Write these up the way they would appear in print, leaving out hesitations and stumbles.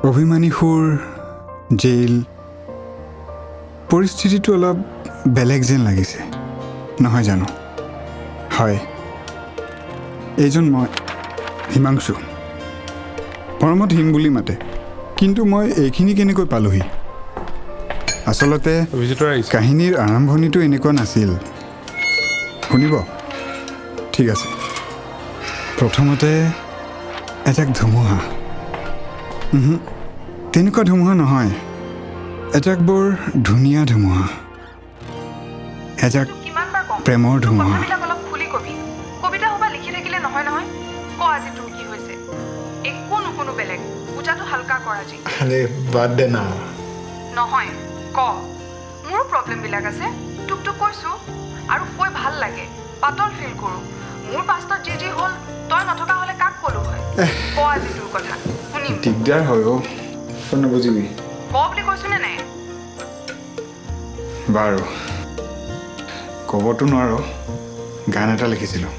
অভিমানী সুৰ জেইল পৰিস্থিতিটো অলপ বেলেগ যেন লাগিছে নহয় জানো হয় এইজন মই হিমাংশু পৰমত হিম বুলি মাতে কিন্তু মই এইখিনি কেনেকৈ পালোহি আচলতে কাহিনীৰ আৰম্ভণিটো এনেকুৱা নাছিল শুনিব ঠিক আছে প্ৰথমতে এজাক ধুমুহা তেনেকুৱা ধুমুহা নহয় এজাক বৰ ধুনীয়া ধুমুহা এজাক প্ৰেমৰ ধুমুহা কবিতা হবা লিখি থাকিলে নহয় নহয় ক আজি তোৰ কি হৈছে একো নুশুনো বেলেগ পূজাটো হালকা কৰ আজি আৰে বাদ দে না নহয় ক মোৰ প্ৰব্লেম বিলাক আছে টুক টুক কৈছো আৰু কৈ ভাল লাগে পাতল ফিল কৰো মোৰ পাষ্টত যি হ'ল তই নথকা হলে কাক কলো হয় ক আজি তোৰ কথা শুনিম দিগদাৰ হয় অ তই নবুজিবি ক বুলি কৈছো নে নাই বাৰু ক'বতো নোৱাৰো গান এটা লিখিছিলোঁ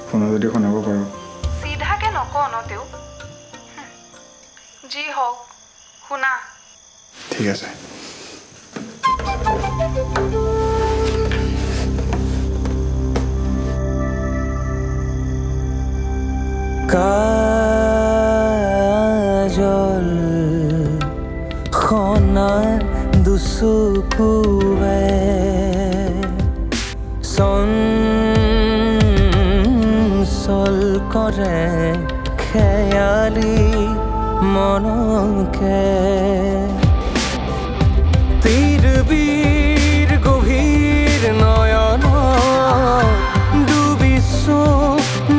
ফোনত যদি শুনাব পাৰোঁ চিধাকে নক ন তেও যি হওক শুনা ঠিক আছে কাজল খনা দুচকুৱে চঞ্চল কৰে খেয়ালি মনকে তীৰবীৰ গভীৰ নয়ন ডুবিছো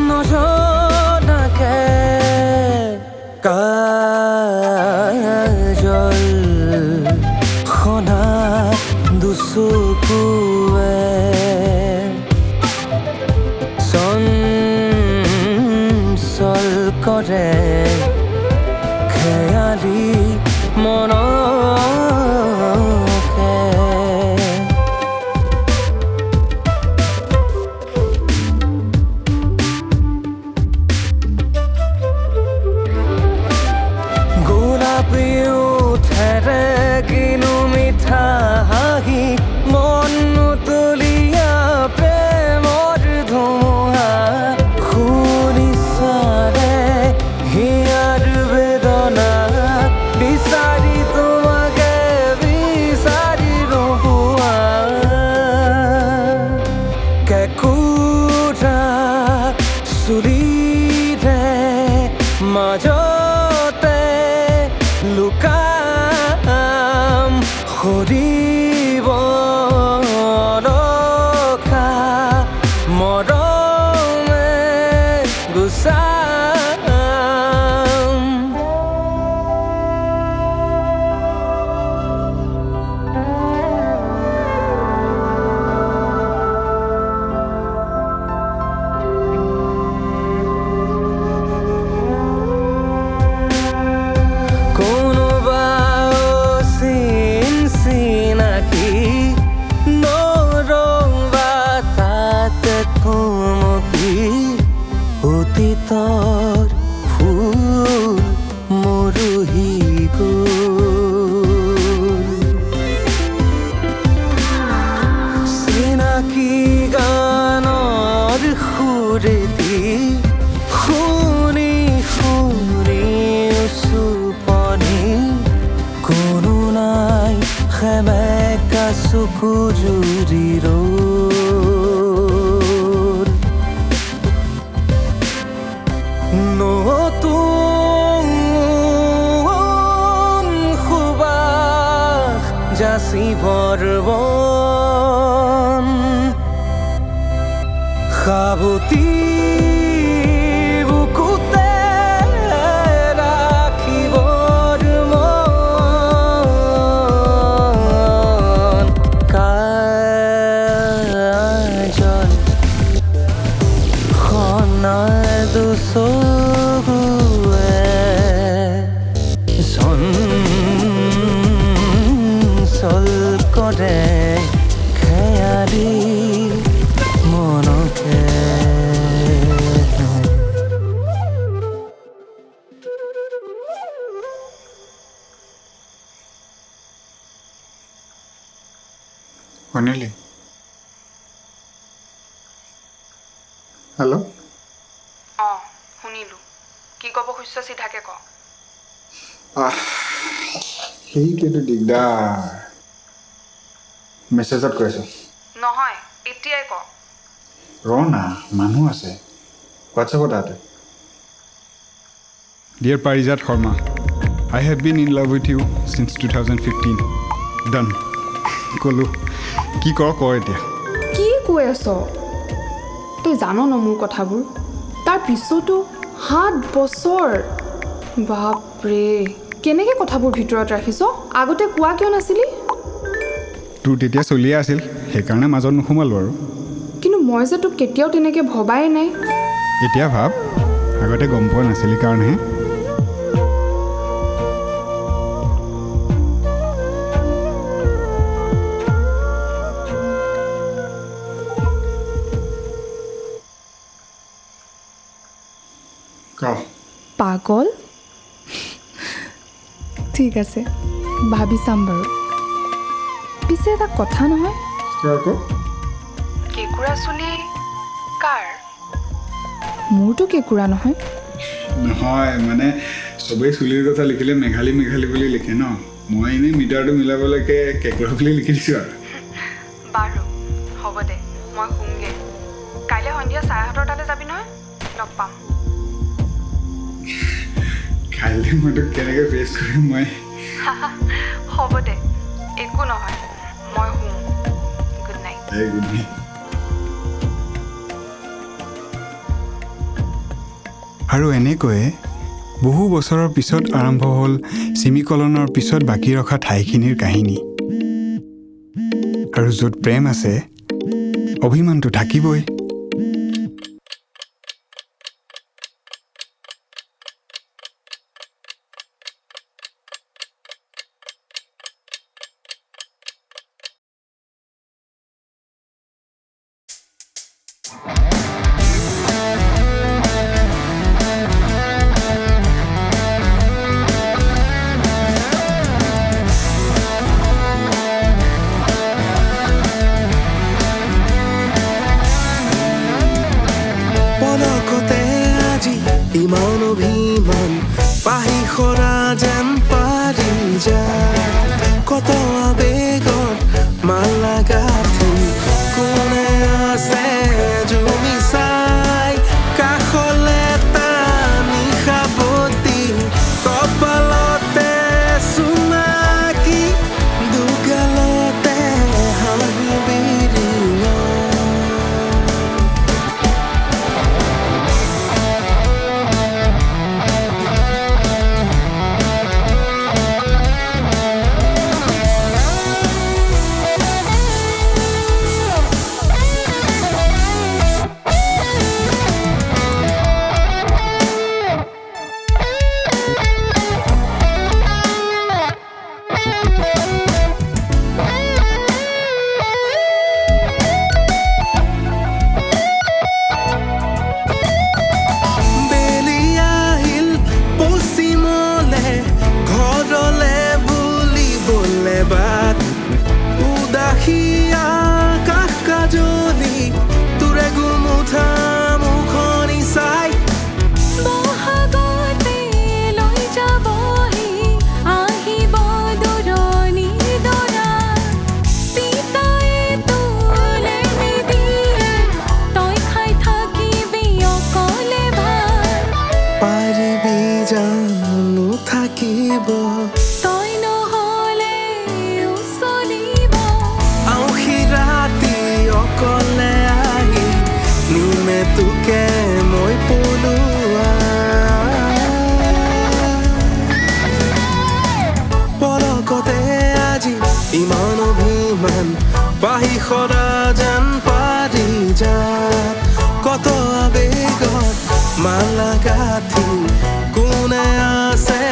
নজনাকে কাজল খনা দুচকুৱে চঞ্চল কৰে খেয়ালি মনকে গোলাপী উঠেৰে কিনো মিঠা হাঁহি মন তুলিয়া প্ৰেমৰ ধুমুহা শুনিছাৰে হিয়াৰ বেদনা বিচাৰি তোমাকে বিচাৰি নোপোৱা কেঁকুৰা চুলিৰে মাজতে লুকাম সৰিব ৰখা মৰমে গুচাম কোনোবা চিনাকি নৰবা তাতে থমকি অতীতৰ ফুল মৰহি গ'ল চিনাকি গানৰ সুৰেদি শুনি শুনি চুপনি কোনো নাই সেমেকা চকু জুৰি ৰ'ল নতুন সুবাস যাচিবৰ বন সাৱতি বুকুতে ৰাখিবৰ মন কাজল খনা দুচকুৱে চঞ্চল কৰে খেয়ালি মনকে অনিলি হেল্ল' অঁ শুনিলোঁ কি ক'ব খুজিছ চিধাকে ক সেইটোৱেতো দিগদাৰ মেছেজত কৈছোঁ নহয় এতিয়াই ক ৰ না মানুহ আছে হোৱাটছএপত তাতে dear Parijat Sharma I have been in love with you since 2015 done ক'লোঁ কি কৰ এতিয়া কি কৈ আছ তই জান ন মোৰ কথাবোৰ তাৰ পিছতো 7 বছৰ বাপৰে কেনেকৈ কথাবোৰ ভিতৰত ৰাখিছ আগতে কোৱা কিয় নাছিলি তোৰ তেতিয়া চলিয়ে আছিল সেইকাৰণে মাজত নোসোমালোঁ আৰু কিন্তু মই যে তোক কেতিয়াও তেনেকৈ ভবাই নাই এতিয়া ভাব আগতে গম পোৱা নাছিলি কাৰণেহে পাগল ঠিক আছে ভাবি চাম বাৰু পিছে এটা কথা নহয় কেঁকুৰা চুলি কাৰ মোৰতো কেঁকুৰা নহয় নহয় মানে চবেই চুলিৰ কথা লিখিলে মেঘালী মেঘালী বুলি লিখে ন মই এনেই মিটাৰটো মিলাবলৈকে কেঁকুৰা বুলি লিখি দিছোঁ আৰু বাৰু হ'ব দে মই শুমগৈ কাইলৈ সন্ধিয়া 7:30 তালৈ যাবি নহয় লগ পাম কাইলৈ মই তোক কেনেকৈ ফেচ কৰিম মই হ'ব দে একো নহয় মই শুম গুড নাইট গুড নাইট আৰু এনেকৈয়ে বহু বছৰৰ পিছত আৰম্ভ হ'ল চিমিকলনৰ পিছত বাকী ৰখা ঠাইখিনিৰ কাহিনী আৰু য'ত প্ৰেম আছে অভিমানটো থাকিবই ইমান অভিমান পাহি সৰা যেন পাৰি যায় কত আবেগত মালা গাঁঠি কোনে আছে জুমি চাই কাষলে টানি সাৱতি কপালতে চুমাকি দুগালতে হাঁহি বিৰিঙা তোকে মই পলোৱা পলকতে আজি ইমান অভিমান পাহি সৰা যেন পাৰি যাত কত আবেগত মালা গাঁঠি কোনে আছে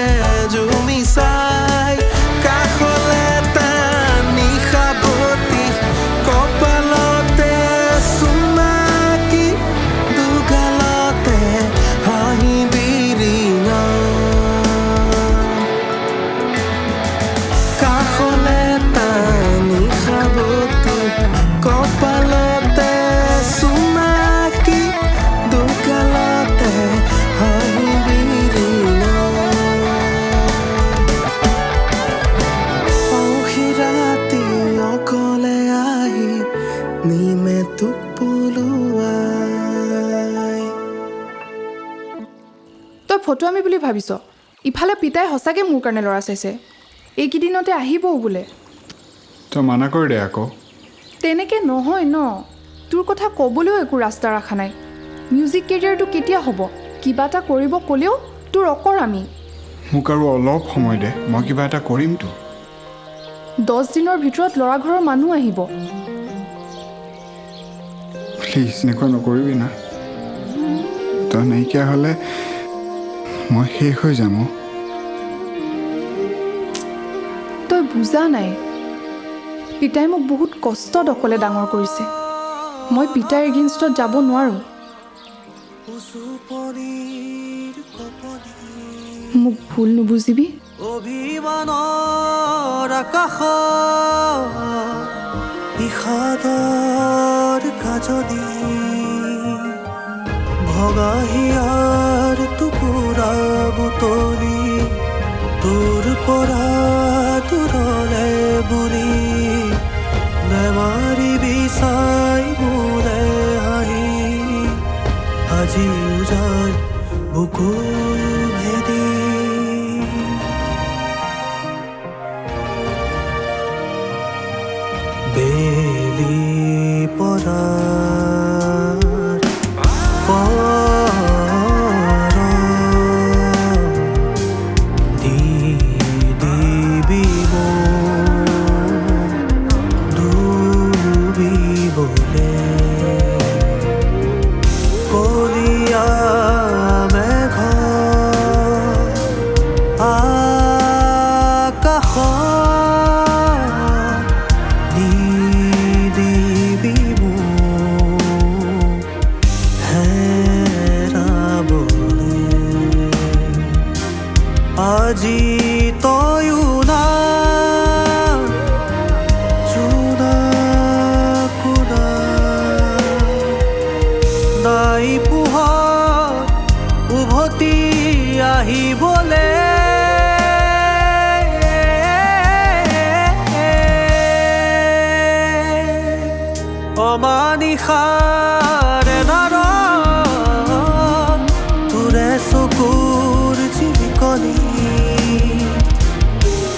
জুমি চাই কাষলে টানি সাৱতি কপালতে চুমাকি দুগালতে হাঁহি বিৰিঙা কাষলে টানি সাৱতি ফটোৱামি বুলি ভাবিছ ইফালে পিতাই সঁচাকৈ মোৰ কাৰণে ল'ৰা চাইছে এইকেইদিনতে আহিবও বোলে তই মানা কৰি দে আকৌ তেনেকৈ নহয় ন তোৰ কথা ক'বলৈও একো ৰাস্তা ৰখা নাই মিউজিক কেৰিয়াৰটো কেতিয়া হ'ব কিবা এটা কৰিব ক'লেও তোৰ অকৰামি মোক আৰু অলপ সময় দে মই কিবা এটা কৰিমতো 10 দিনৰ ভিতৰত ল'ৰা ঘৰৰ মানুহ আহিব প্লিজ এনেকুৱা নকৰিবি না তই নাইকিয়া হ'লে মই শেষ হৈ যাম তই বুজা নাই পিতাই মোক বহুত কষ্টত অকলে ডাঙৰ কৰিছে মই পিতাইৰ এগেইনষ্টত যাব নোৱাৰোঁ মোক ভুল নুবুজিবি অভিমানৰ আকাশ বিষাদৰ কাজদি ভগা হিয়াৰ টুকুৰা বুটলি তোৰ পৰা দূৰলে বুলি বেমাৰী বিচাই মোৰে হাঁহি আজি উজাই বুকু ভেদি বেলি পৰাৰ পৰ দিবি ডুবিবলে কলিয়া মেঘ আকাশ আজি তয়ো না চুনা কুনা নাই পোহৰ উভতি আহিবলে অমানিশাৰে নাৰ তোৰে চকুৰ জিলিকনি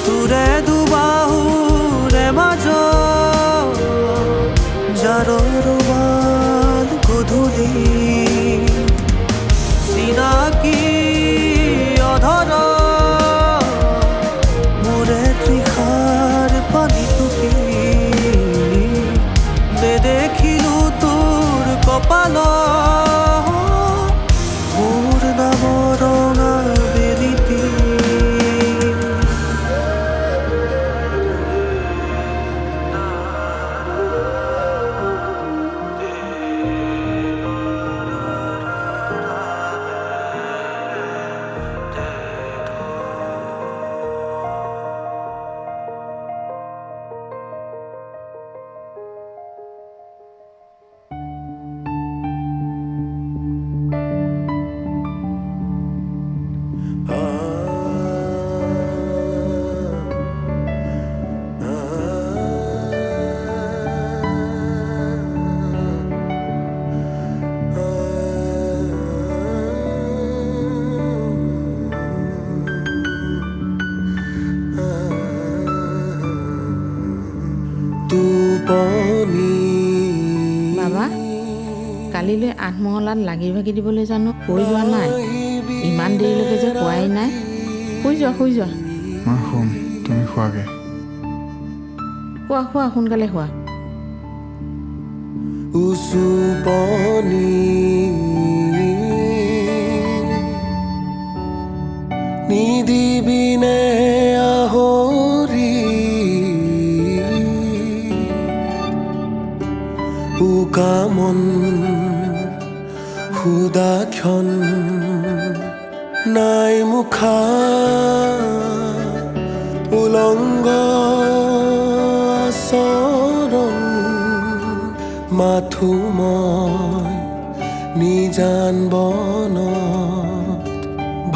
তোৰে দুবাহুৰে মাজ জাৰৰ বাল গধূলি চিনাকি অধৰ মোৰে তৃষাৰ পানী টুপি নেদেখিলো তোৰ কপাল মোৰ নামৰ ৰঙা বেলিটি বাবা কালিলৈ 8 মহলাত লাগি ভাগি দিবলৈ জানো কৈ যোৱা নাই ইমান দেৰিলৈকে যে খোৱাই নাই শুই যোৱা মই শুম তুমি খোৱাগে খোৱা সোনকালে খোৱা উচুপনি নিদিবিনে আহৰি উকামন সুদাক্ষণ নাই মুখা উলংগ আচৰণ মাথো মই নিজান বনত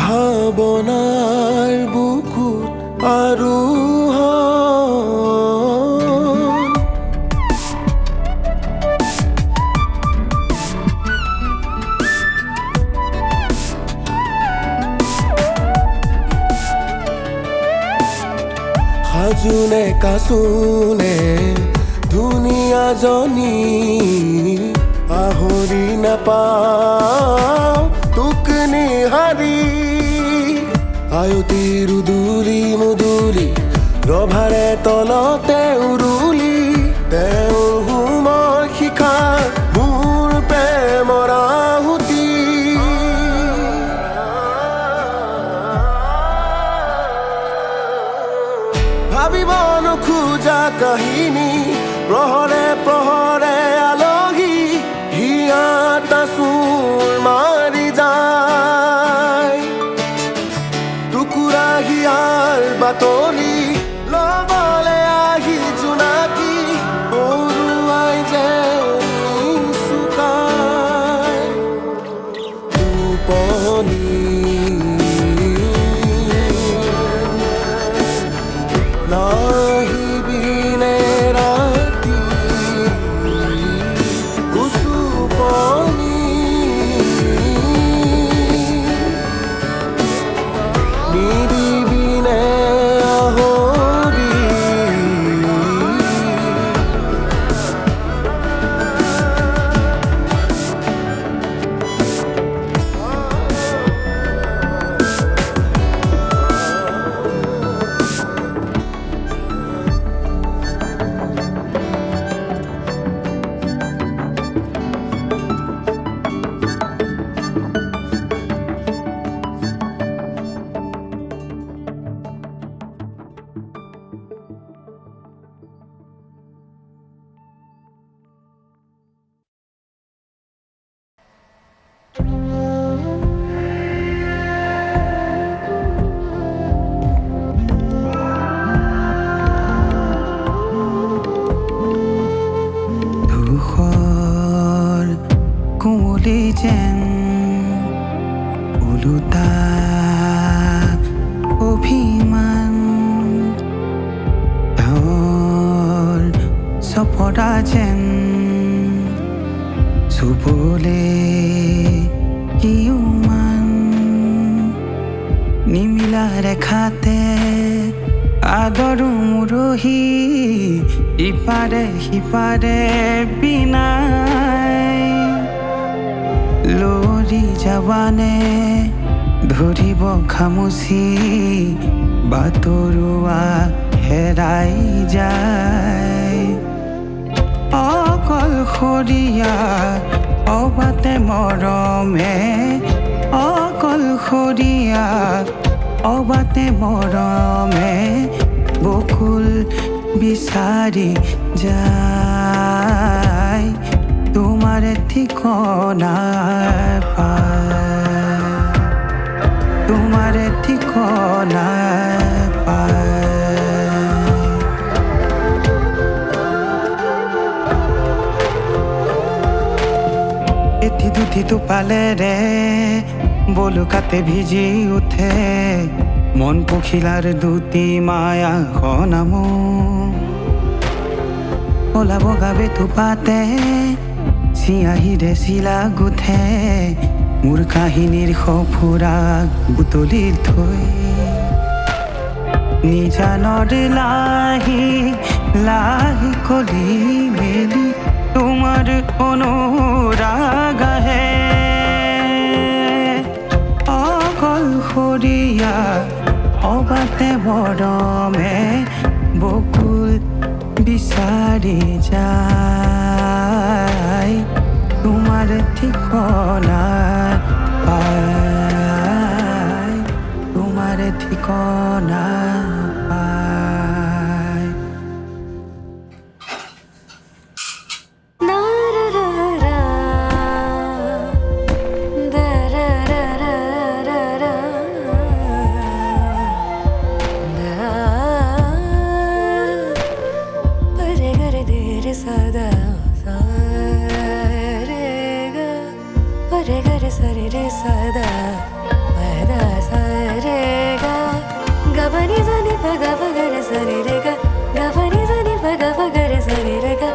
ভাৱনাৰ বুকুত আৰু কাচোনে ধুনীয়া জনী আহৰি নাপাওঁ তোক নিহাৰি আয়তিৰ উদুলি মুদুলি ৰভাৰে তলতে উৰুলি তেওঁৰ হোমৰ শিখা মোৰ প্ৰেমৰ আহুতি ভাবিব নোখোজা কাহিনী প্ৰহৰে প্ৰহৰে আলহী হিয়াতা চুৰ মাৰি যায় টুকুৰা হিয়াৰ বাতৰি লবলে আহি জোনাকী পৰুৱাই যে চুকাই টোপনি নাহিবিনে ৰাতি উচুপনি নিদিবিনে আহৰি ধূসৰ কুঁৱলী যেন ওলোটা অভিমান ডাৱৰ চপৰা যেন চুবলে কিমান নিমিলা ৰেখাতে আদৰো মুৰহি ইপাৰে সিপাৰে বিনাই লৰি যাবানে ধৰিব খামুচি বাতৰুৱা হেৰাই যায় অকলশৰীয়া অবাতে মৰমে অকলশৰীয়া অবাতে মৰমে বকুল বিচাৰি যায় তোমাৰ ঠিকনা পায় তোমাৰ ঠিকনা পায় এটি দুটি টোপালেৰে বলুকাতে ভিজি উঠে মন পখিলাৰ দুটি মায়া সনামো কলা বগা বেতুপাতে চিয়াহিৰে চিলা গুঠে মোৰ কাহিনীৰ সফুৰা বুটলি থৈ নিজানৰ লাহি লাহি কলি মেলি তোমাৰ অনুৰাগ আহে অকলশৰীয়া অবাতে মৰমে বকুল বিচাৰি যায় তোমাৰ ঠিকনা পায় তোমাৰ ঠিকনা পায় sada pada sare ga gabani zani paga pagare sare re ga gabani zani paga pagare sare re ga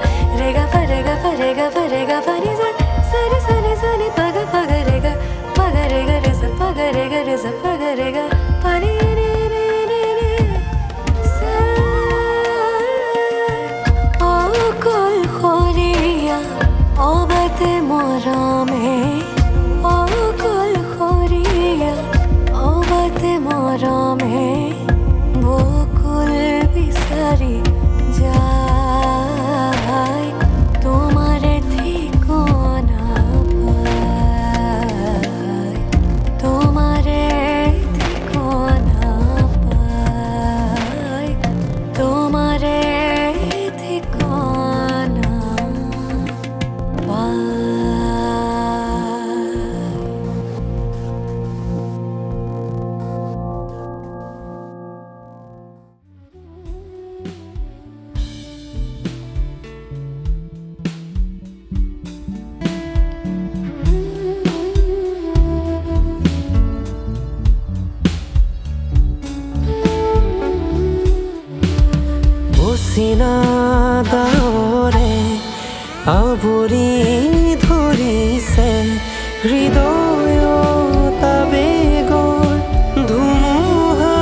parega pani za sare sare zani paga pagare ga re sa pagare ga pani re re re re sa আৱৰি ধৰিছে হৃদয়ত আৱেগৰ ধুমুহা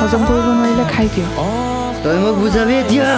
হজম কৰিব নোৱাৰিলে খাই দিয় তই মোক বুজাবি এতিয়া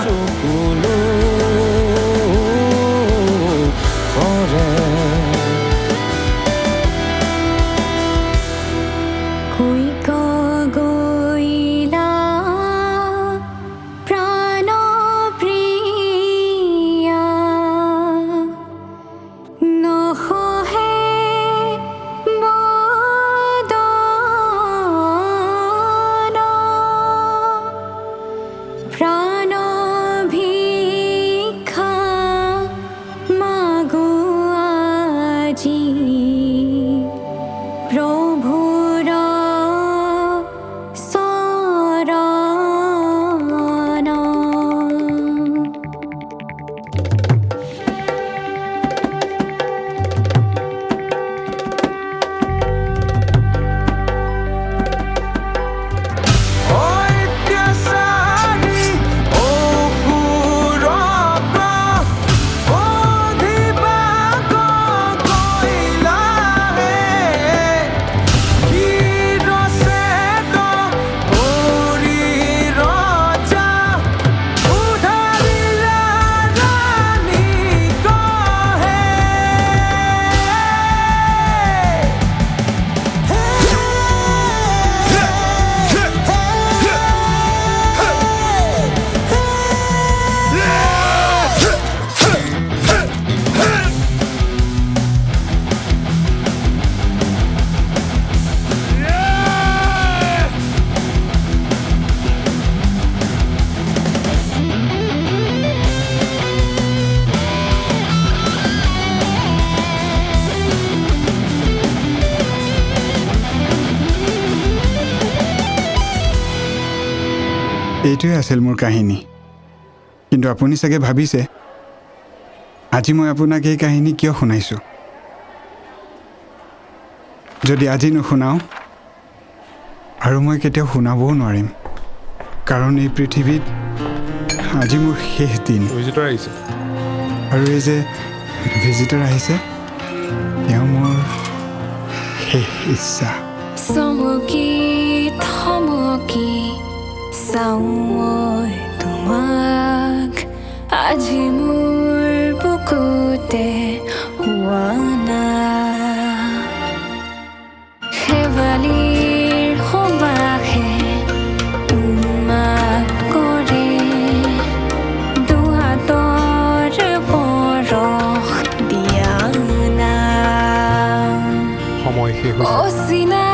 এইটোৱে আছিল মোৰ কাহিনী কিন্তু আপুনি চাগে ভাবিছে আজি মই আপোনাক এই কাহিনী কিয় শুনাইছোঁ যদি আজি নুশুনাওঁ আৰু মই কেতিয়াও শুনাবও নোৱাৰিম কাৰণ এই পৃথিৱীত আজি মোৰ শেষ দিন ভিজিটৰ আহিছে আৰু এই যে ভিজিটৰ আহিছে তেওঁ মোৰ শেষ ইচ্ছা চমকি থমকি চাওঁ মই তোমাক আজি মোৰ বুকুতে হোৱা নাই শেৱালিৰ সুবাসে উন্মাদ কৰে দুহাতৰ পৰশ দিয়া নাই সময় শেষ হৈছে অচিনা